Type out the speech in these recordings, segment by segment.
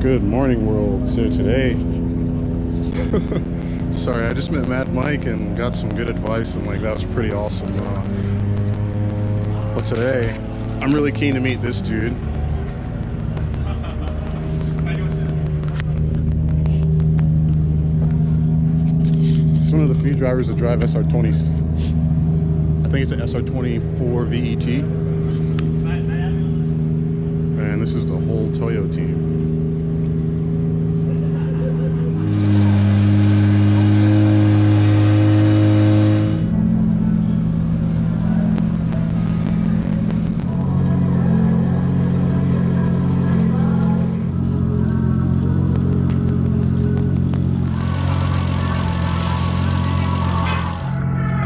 Good morning, world. So today, sorry, I just met Mad Mike and got some good advice, and like that was pretty awesome. But today, I'm really keen to meet this dude. He's one of the few drivers that drive SR20s. I think it's an SR24 VET. And this is the whole Toyo team.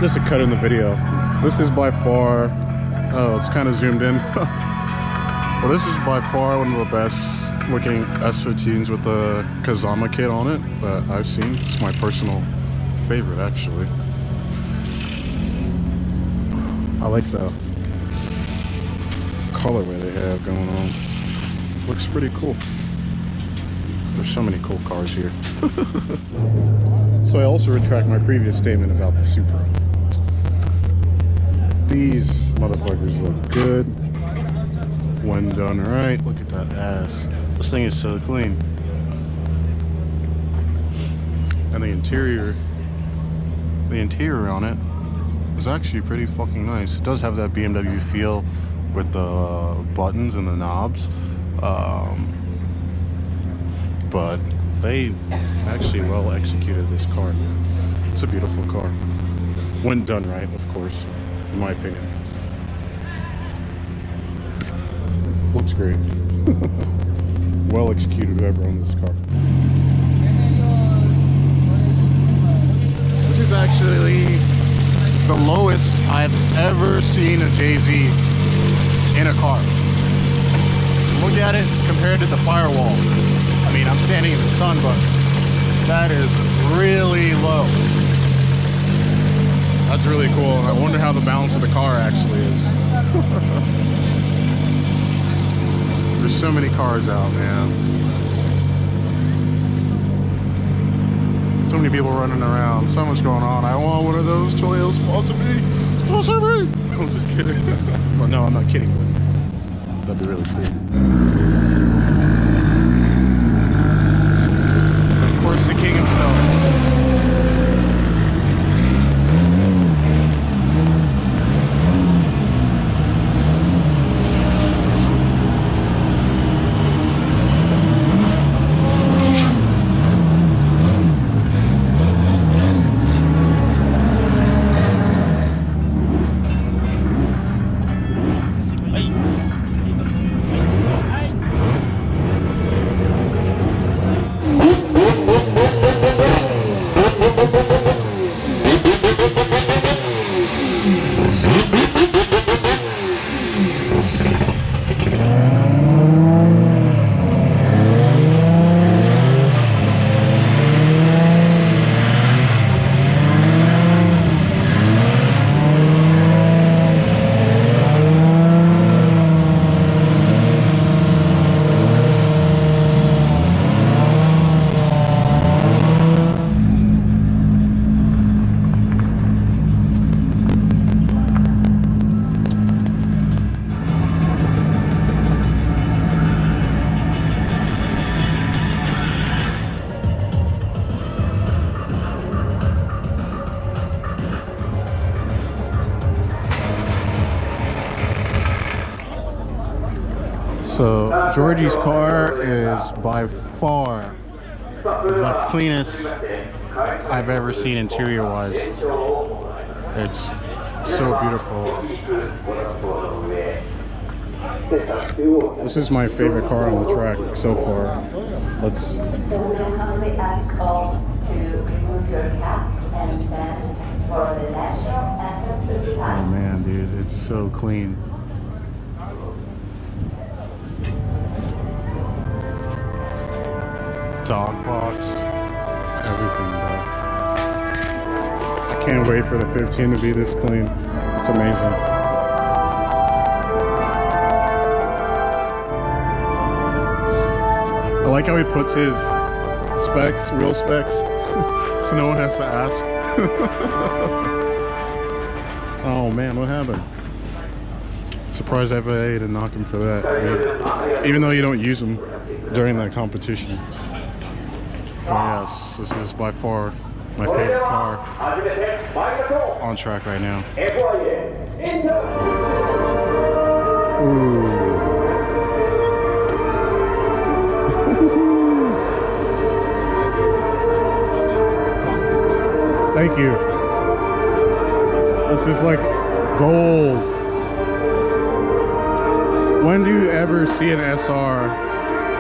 Just a cut in the video. This is by far, oh, it's kind of zoomed in. Well, this is by far one of the best looking S15s with the Kazama kit on it that I've seen. It's my personal favorite, actually. I like the colorway they have going on. Looks pretty cool. There's so many cool cars here. So I also retract my previous statement about the Supra. These motherfuckers look good when done right. Look at that ass. This thing is so clean. And the interior on it is actually pretty fucking nice. It does have that BMW feel with the buttons and the knobs. But they actually well executed this car. It's a beautiful car. When done right, of course, in my opinion. Looks great. Well executed, whoever owned this car. This is actually the lowest I've ever seen a JZ in a car. Look at it compared to the firewall. I mean, I'm standing in the sun, but that is really low. That's really cool. I wonder how the balance of the car actually is. There's so many cars out, man. So many people running around. So much going on. I want one of those Toyo. Sponsor me. Sponsor me. I'm just kidding. Well, no, I'm not kidding. That'd be really sweet. Of course, the king himself. So Georgie's car is by far the cleanest I've ever seen interior wise. It's so beautiful. This is my favorite car on the track so far. Let's. Oh man, dude, it's so clean. Dog box, everything, bro. I can't wait for the 15 to be this clean. It's amazing. I like how he puts his specs, wheel specs, so no one has to ask. Oh man, what happened? Surprised FIA to knock him for that, even though you don't use them during that competition. But yes, this is by far my favorite car on track right now. Ooh. Thank you. This is like gold. When do you ever see an SR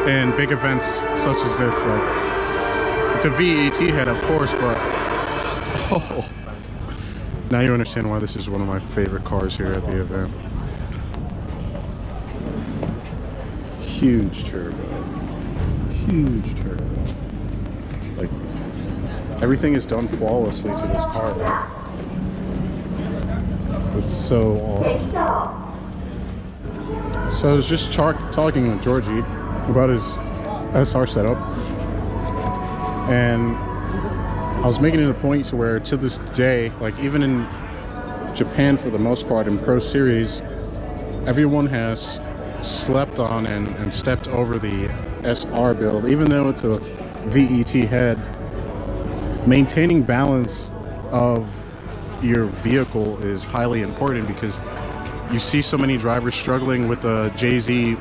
in big events such as this? Like, it's a VET head, of course, but oh, now you understand why this is one of my favorite cars here at the event. Huge turbo. Huge turbo. Like, everything is done flawlessly to this car. It's so awesome. So I was just talking with Georgie about his SR setup, and I was making it a point to where, to this day, like even in Japan for the most part, in Pro Series, everyone has slept on and stepped over the SR build. Even though it's a VET head, maintaining balance of your vehicle is highly important, because you see so many drivers struggling with the JZ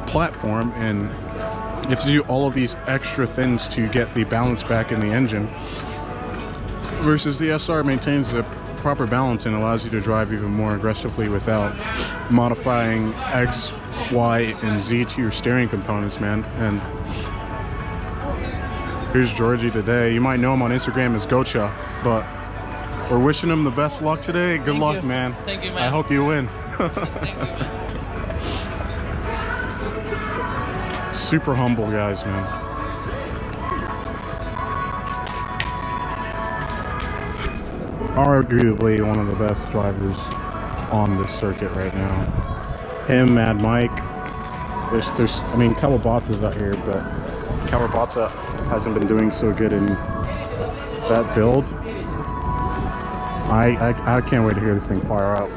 platform, and you have to do all of these extra things to get the balance back in the engine, versus the SR maintains the proper balance and allows you to drive even more aggressively without modifying X, Y, and Z to your steering components, man. And here's Georgie today. You might know him on Instagram as Gocha, but we're wishing him the best luck today. Good luck, man. Thank you, man. I hope you win. Thank you, man. Super humble guys, man. Arguably one of the best drivers on this circuit right now. Him, Mad Mike. There's I mean, Kawabata's out here, but Kawabata hasn't been doing so good in that build. I can't wait to hear this thing fire up.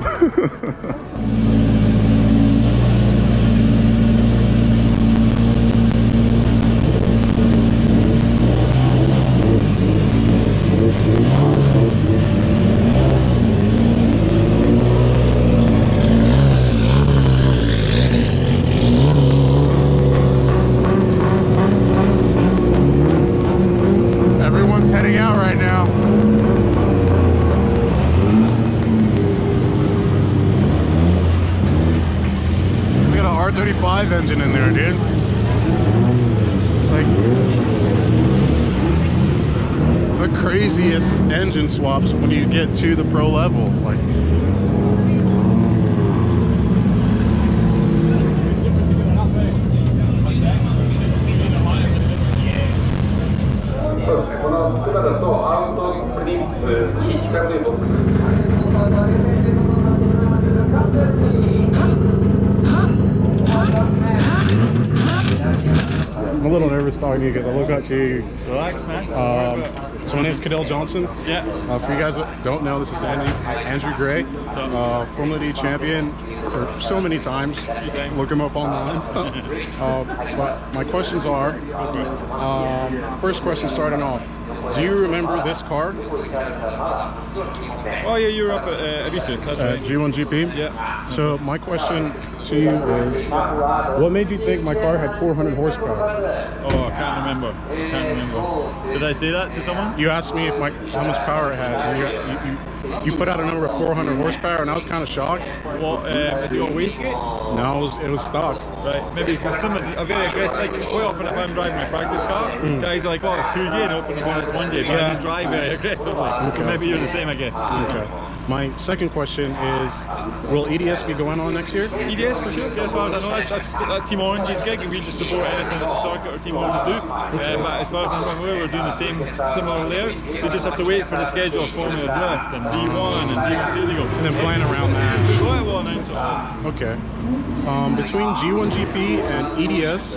Everyone's heading out right now. R35 engine in there, dude. Like, the craziest engine swaps when you get to the pro level. Like, I'm a little nervous talking to you because I look at you. Relax, man. So my name is Cadell Johnson. Yeah. For you guys that don't know, this is Andrew Gray, Formula D champion for so many times. Look him up online. But my questions are, first question starting off, do you remember this car? Oh yeah, you were up at Ibiza, that's right. G1 GP? Yeah. So my question to you is, what made you think my car had 400 horsepower? Oh, I can't remember. Did I say that to someone? You asked me if how much power it had, and you put out a number of 400 horsepower, and I was kind of shocked. Well, has it got wastegate? No, it was stock. Right, maybe because some of are very aggressive. Like quite often, if I'm driving my practice car, guys are like, "Oh, it's 2J," and open the bonnet 1J. But I just drive very aggressively. Okay. So maybe you're the same, I guess. Okay. My second question is, will EDS be going on next year? EDS for sure. As far as I know, that's Team Orange's gig, and we just support anything that the circuit or Team Orange do. But as far as I'm aware, we're doing the same similar there. They just have to wait for the schedule of Formula Drift and D1 and D1 Studio. And then plan around that. So we'll announce it all. Okay. Between G1GP and EDS,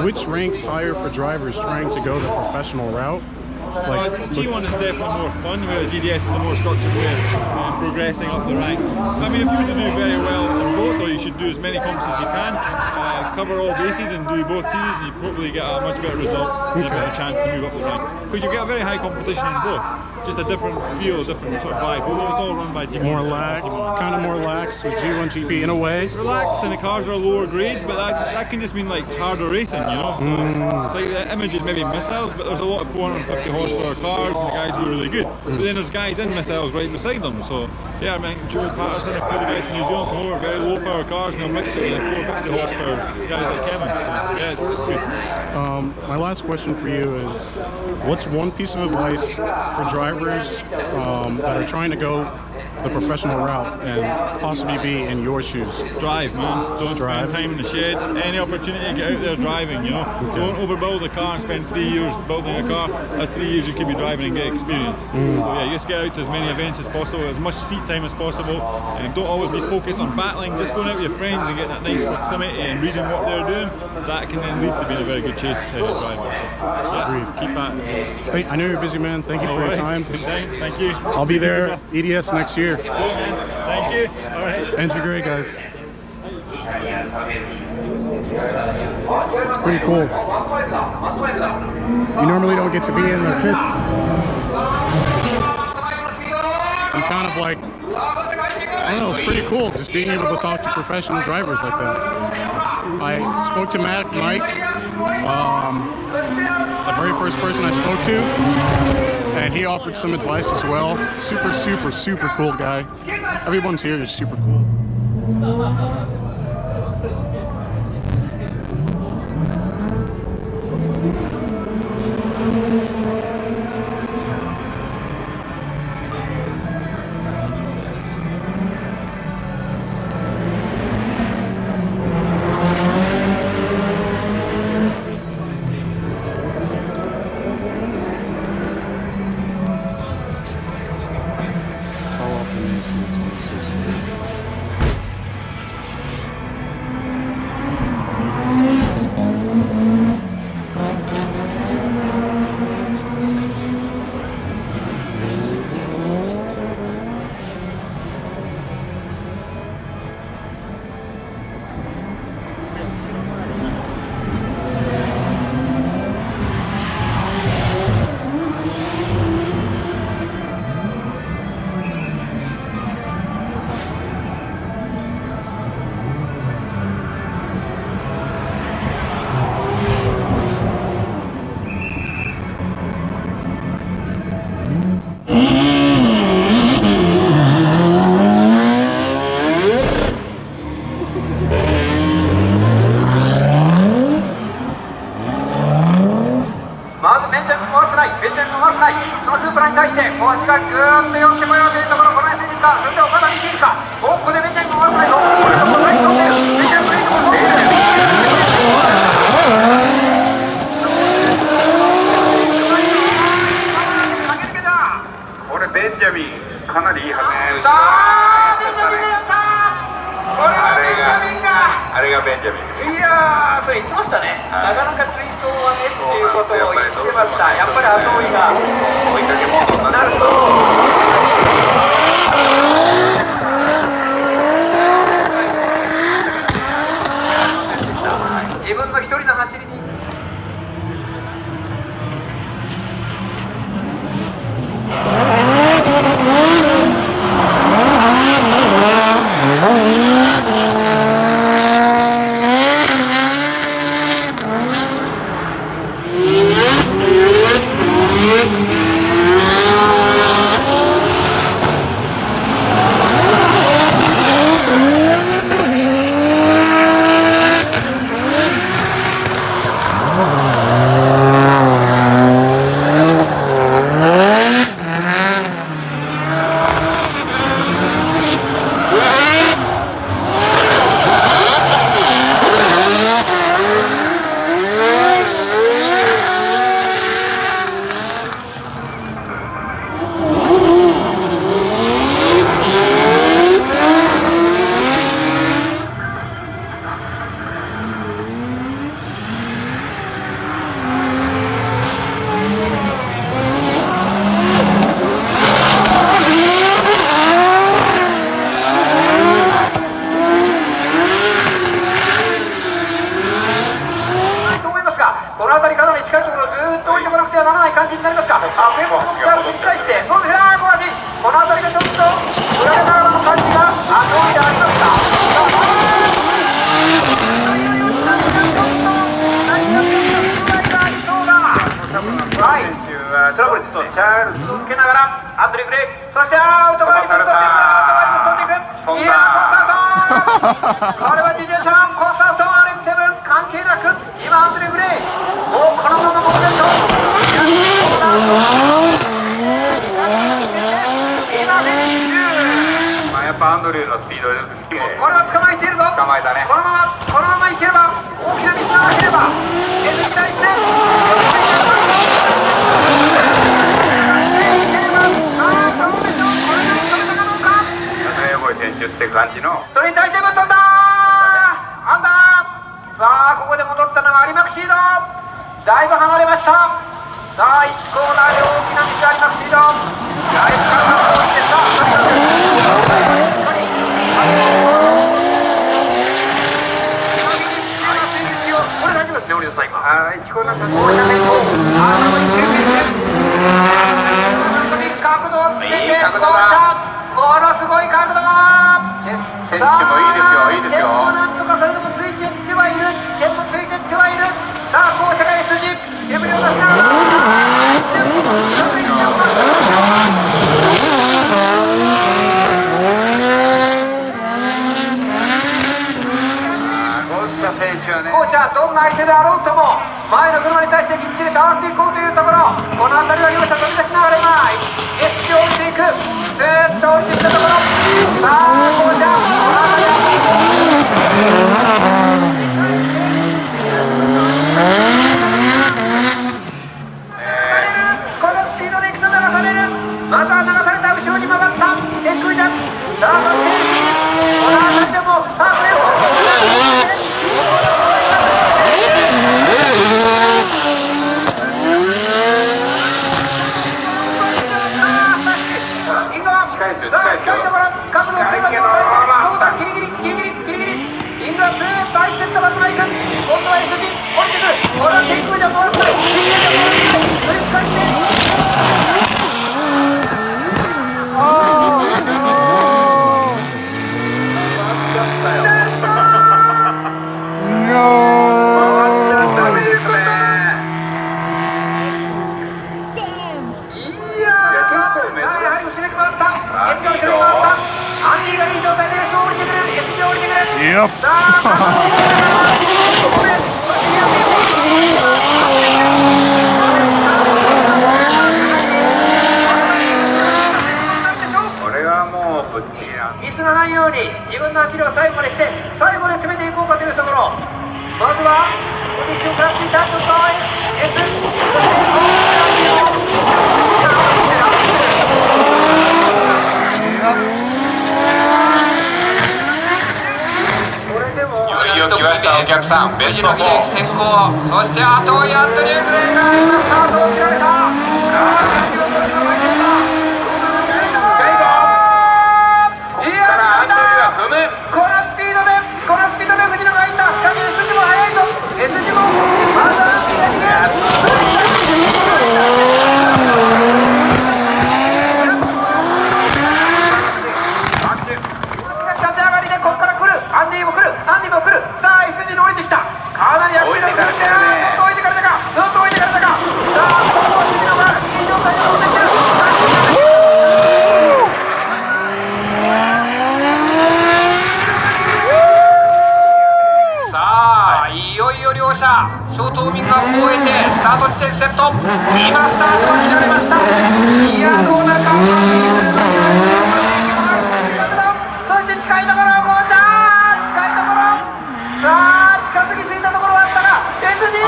which ranks higher for drivers trying to go the professional route? Like, G1 is definitely more fun, whereas EDS is a more structured way of progressing up the ranks. I mean, if you were to do very well in both, or you should do as many comps as you can, cover all bases and do both series, and you probably get a much better result and a better chance to move up the ranks. Because you get a very high competition in both, just a different feel, different sort of vibe. Although it's all run by team. More kind of more lax with G1GP in a way. Relaxed, and the cars are lower grades, but that can just mean like harder racing, you know. So it's like the images maybe missiles, but there's a lot of 450 horsepower cars, and the guys go really good. But then there's guys in missiles right beside them. So yeah, I mean, Joe Patterson, a few of the guys from New Zealand come over, very low power cars, and they'll mix it with the 450 horsepower guys like Kevin. So, yeah, it's good. My last question for you is, what's one piece of advice for drivers that are trying to go the professional route and possibly be in your shoes? Drive, man. Don't spend time in the shed. Any opportunity to get out there driving, you know. Okay. Don't overbuild a car and spend 3 years building a car. That's 3 years you could be driving and get experience. So yeah, just get out to as many events as possible, as much seat time as possible, and don't always be focused on battling. Just going out with your friends and getting that nice proximity and reading what they're doing, that can then lead to being a very good chase driver. So yeah, keep that. I know you're busy, man. Thank you for your time. Thank you. I'll be there EDS next year. Cool, man. Thank you. All right. Enter great, guys. It's pretty cool. You normally don't get to be in the pits. I'm kind of like, I don't know, it's pretty cool just being able to talk to professional drivers like that. I spoke to Mike, the very first person I spoke to, and he offered some advice as well. Super cool guy. Everyone's here is super cool. この辺りかなり近いところをずーっと降りてこなくてはならない感じになりますが、フェンモンチャールに対して、そうですね、小橋、この辺りがちょっと振られながらの感じがどうでありますか。はい、トラブルですね。チャールズをつけながらアンドリー・グレイ、そしてアウトバイク、そしてアウトバイク飛んでいく。いやー、コンサートこれはジジェさん、コンサート RX7 関係なく今アンドリー・グレイもうこのまま持ってると今フィニッシュ。まあやっぱアンドリューのスピード力好きでこれは捕まえているぞ。捕まえたね。このままいければ大きなミスがなければ S に対してって感じのそれに対してぶっ飛んだアンダー。さあここで戻ったのが有馬クシード、だいぶ離れました。さあ1コーナーで大きなミス有馬クシード、だいぶ体が大きいですがこれ大丈夫ですね、折田さん今1コーナー大きな面を角度をつけて、いい角度だ、ものすごい角度。選手もいいですよ、いいですよ。なんとかそれでもついていってはいる、チェンもついていってはいる。さあ、紅茶が S 字、レベルを出しながら。紅茶、どんな相手であろうとも、前の車に対してきっちりと合わせていこうというところ、この辺りは両者飛び出しながら今、S 字を降りていく、ずーっと降りてきたところ、さあ、紅茶、このスピードでいくと流される、まずは流された後ろに回ったエクイジャン、さあそして S 字、この辺りでもさあそれを近いところ、角度をつけた状態で、どうだ、ギリギリ、インドはスーッと入っていったバックマイク、今度は S 字、降りてくる、これは天空じゃ回らない、水泳で回らない、振り返って、Yep. これはもうぶっちぎりな。ミスがないように自分の走りを最後までして最後で詰めていこうかというところ、まずはポジションからついたちょっと S、いよいよ来ましたお客さん、ベスト4先行、そしてあとはアンドリュー・グレイが今スタートを切られた。このスピードで藤野がいった。しかし S 字も速いぞ。 S 字もまだ左で立ち上がりでここから来る、アンディも来る。さあ S 字に降りてきた。かなり足が来るんで、ずっと置いてかれたか。さあここは藤野がいい状態で飛んできてる。いよいよ両者ショートウォーミングアップを終えてスタート地点セット、今スタートが切られました。いやどうなるか、そして近いところ、もう近いところ、さあ近づきすぎたところはあったが S 字、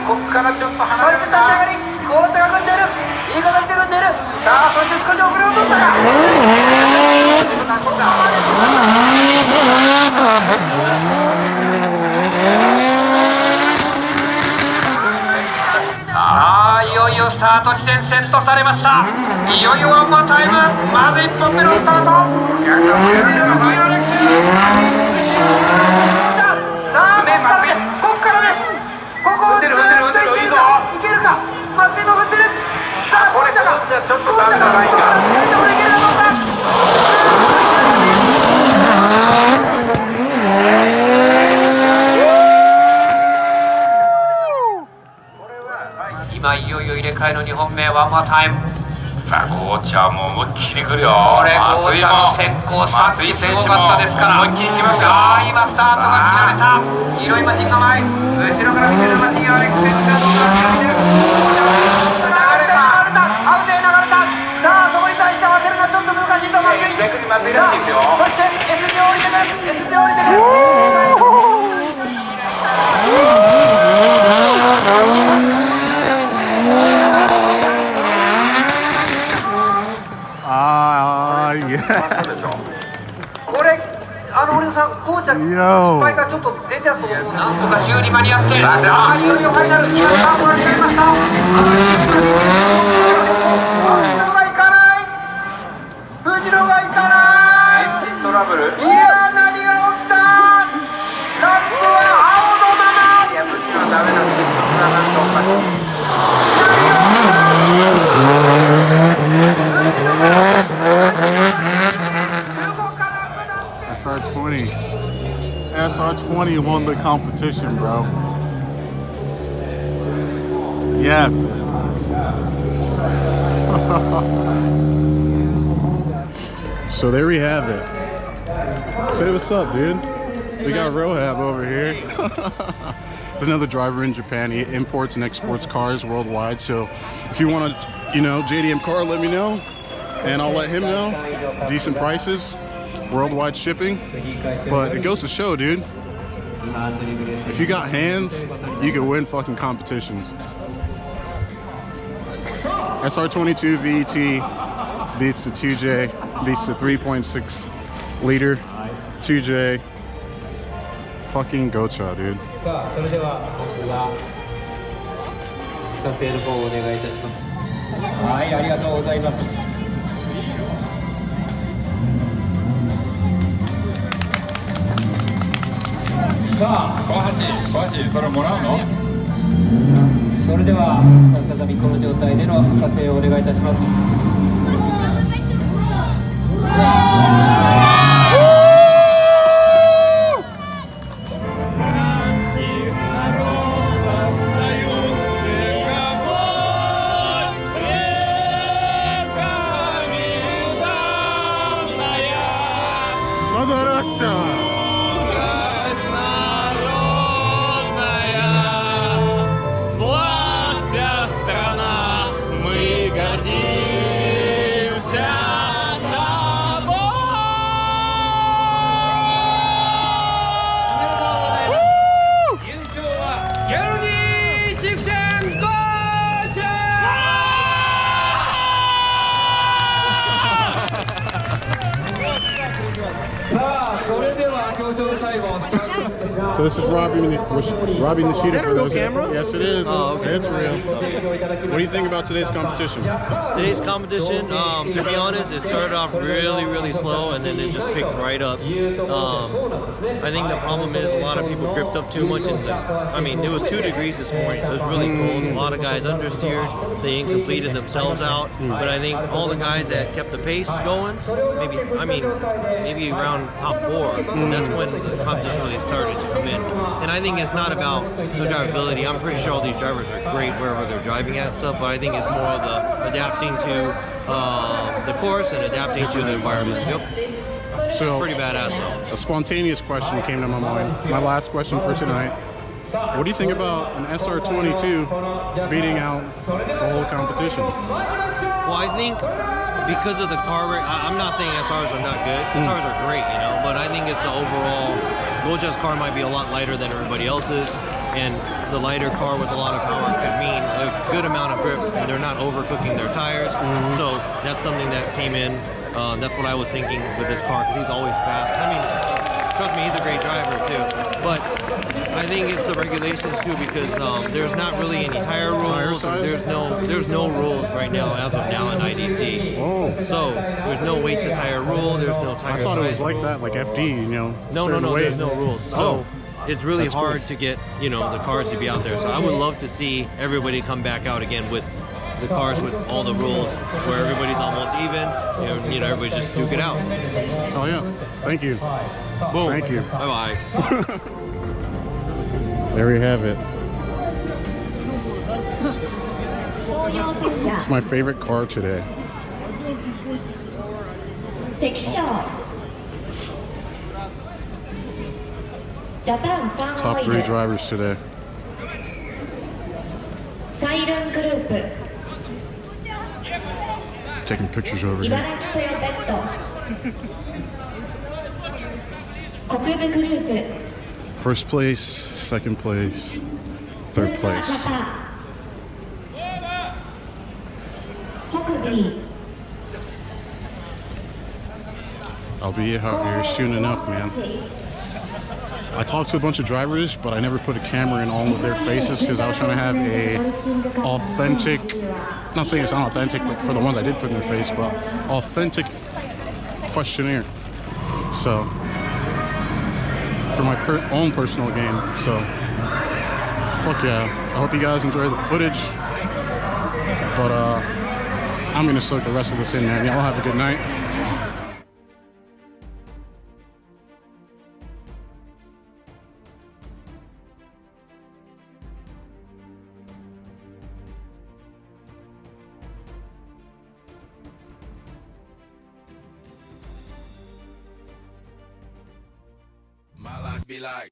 ここからちょっと離れて立ち上がり、紅茶が組んでいる、いい形で組んでいる。さあそして少し遅れを取ったか。さあいよいいよスタート地点セットされました。いよいよワンモアタイム。まず1本目のスタート。さあここからです。ここをずっといけるか。松井も振ってる。さあこれじゃちょっとダメだないか。今いよいよ入れ替えの2本目ワンモアタイム。さあゴーチャーも思いっきりくるよ。これゴーチャーの先行した松井選手すごかったですからも思いっきりいきますよ。さあ今スタートが切られた。黄色いマシンの前、後ろから見てるマシンアレックス選手がどうか見てる。流れたアウトへ流れた。さあそこに対して合わせるのはちょっと難しいと松井。逆に松井らしいですよ。そして S 字降りてる S 字降りてる。これ俺さんこうちゃん失敗がちょっと出たと思う。なんとか修理間に合って、さあいよいよファイナル。今スタートが切られました。藤野がいかない。藤野がいかない。エンジントラブル。いや何が起きた。ラップは青のまま。いや藤野はダメなんですよ。そんななんとおかしい。SR20 won the competition, bro. Yes. So there we have it. Say what's up, dude. We got Rohab over here. There's another driver in Japan. He imports and exports cars worldwide. So if you want to, JDM car, let me know, and I'll let him know. Decent prices, worldwide shipping. But it goes to show, dude, if you got hands, you can win fucking competitions. SR22 VET beats the 2J, beats the 3.6 liter 2J. Fucking Gocha, dude. それでは僕が撮影の方をお願いいたします。はい、ありがとうございます。さあ、小橋、それもらうの？それでは再びこの状態での撮影をお願いいたします。So this is Robbie Nishida for those. Yes, it is. Oh, okay. It's real. What do you think about today's competition? Today's competition, to be honest, it started off really slow and then it just picked right up. I think the problem is a lot of people gripped up too much. It was 2 degrees this morning, so it was really cold. A lot of guys understeered. They incompleted themselves out. But I think all the guys that kept the pace going, maybe around top 4, that's when the competition really started to come in. And I think it's not about the drivability. I'm pretty sure all these drivers are great wherever they're driving at stuff, but I think it's more of the adapting to the course and adapting to the environment. Yep. So, it's pretty badass though. A spontaneous question came to my mind. My last question for tonight. What do you think about an SR22 beating out the whole competition? Well, I think because of the car rate, I'm not saying SRs are not good. SRs are great, but I think it's the overall. Goja's car might be a lot lighter than everybody else's, and the lighter car with a lot of power could mean a good amount of grip, and they're not overcooking their tires. So that's something that came in. That's what I was thinking with this car, because he's always fast. trust me, he's a great driver too. But I think it's the regulations too, because there's not really any tire rules. There's no rules right now as of now in IDC. Oh. So there's no weight to tire rule. There's no tire I thought it was size like rule. that, like FD, you know. No, there's no rules. So it's really hard to get, you know, the cars to be out there. So I would love to see everybody come back out again with the cars with all the rules, where everybody's almost even. You know, everybody just duke it out. Oh yeah. Thank you. Boom. Thank you. Bye bye. There we have it. It's my favorite car today. Top 3 drivers today. Taking pictures over here. First place, second place, third place. I'll be out here soon enough, man. I talked to a bunch of drivers, but I never put a camera in all of their faces because I was trying to have a authentic, not saying it's unauthentic, but for the ones I did put in their face, but authentic questionnaire. So, for my own personal game. So, fuck yeah. I hope you guys enjoy the footage. But I'm gonna soak the rest of this in, man. Y'all have a good night. My life be like